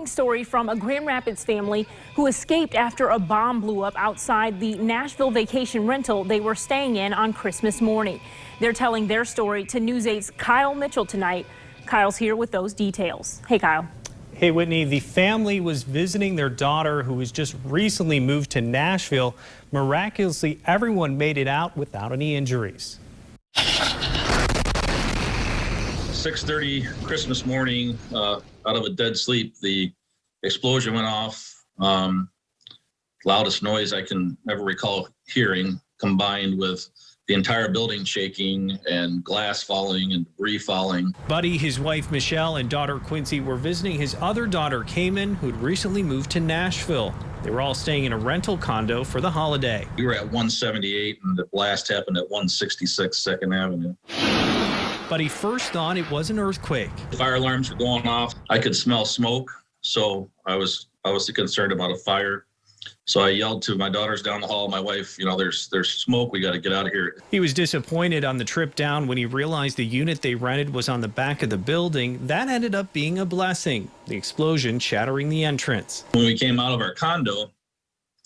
harrowing story from a Grand Rapids family who escaped after a bomb blew up outside the Nashville vacation rental they were staying in on Christmas morning. They're telling their story to News 8's Kyle Mitchell tonight. Kyle's here with those details. Hey, Kyle. Hey, Whitney, the family was visiting their daughter who was just recently moved to Nashville. Miraculously, everyone made it out without any injuries. 6:30 Christmas morning, out of a dead sleep, the explosion went off. Loudest noise I can ever recall hearing, combined with the entire building shaking and glass falling and debris falling. Buddy, his wife Michelle, and daughter Quincy were visiting his other daughter Cayman, who'd recently moved to Nashville. They were all staying in a rental condo for the holiday. We were at 178 and the blast happened at 166 2nd Avenue. But he first thought it was an earthquake. Fire alarms were going off. I could smell smoke, so I was concerned about a fire. So I yelled to my daughters down the hall, my wife, there's smoke, we got to get out of here. He was disappointed on the trip down when he realized the unit they rented was on the back of the building. That ended up being a blessing, the explosion shattering the entrance. When we came out of our condo,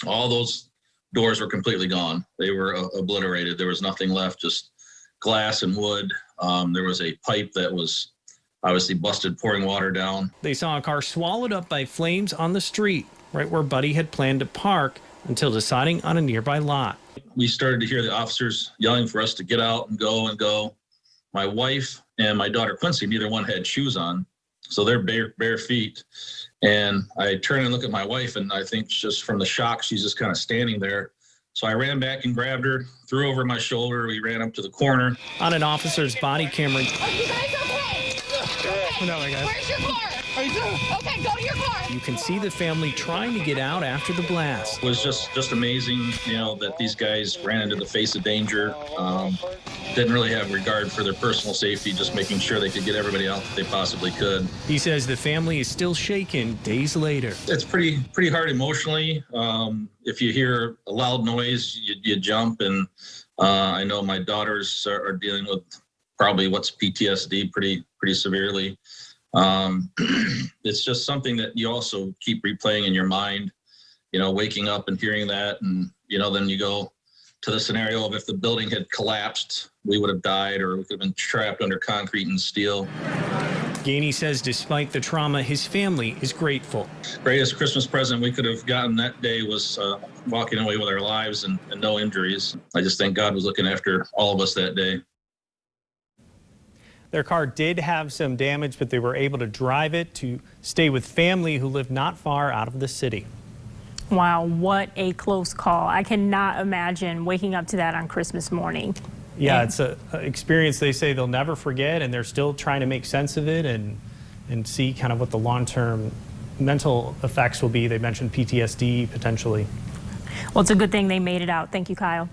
all those doors were completely gone. They were obliterated. There was nothing left, just glass and wood. There was a pipe that was obviously busted, pouring water down. They saw a car swallowed up by flames on the street, right where Buddy had planned to park, until deciding on a nearby lot. We started to hear the officers yelling for us to get out and go and go. My wife and my daughter Quincy, neither one had shoes on, so they're bare feet. And I turn and look at my wife, and I think just from the shock, she's just kind of standing there. So I ran back and grabbed her, threw over my shoulder. We ran up to the corner. On an officer's body camera. Are you guys okay? No, my God. Where's your car? Okay, go to your car. You can see the family trying to get out after the blast. It was just amazing, that these guys ran into the face of danger. Didn't really have regard for their personal safety, just making sure they could get everybody out that they possibly could. He says the family is still shaken days later. It's pretty hard emotionally. If you hear a loud noise, you jump, and I know my daughters are dealing with probably what's PTSD pretty severely. It's just something that you also keep replaying in your mind, waking up and hearing that, and then you go to the scenario of if the building had collapsed, we would have died, or we could have been trapped under concrete and steel. Gainey says despite the trauma, his family is grateful. Greatest Christmas present we could have gotten that day was walking away with our lives and no injuries. I just think God was looking after all of us that day. Their car did have some damage, but they were able to drive it to stay with family who live not far out of the city. Wow, what a close call. I cannot imagine waking up to that on Christmas morning. Yeah, it's an experience they say they'll never forget, and they're still trying to make sense of it and see kind of what the long-term mental effects will be. They mentioned PTSD potentially. Well, it's a good thing they made it out. Thank you, Kyle.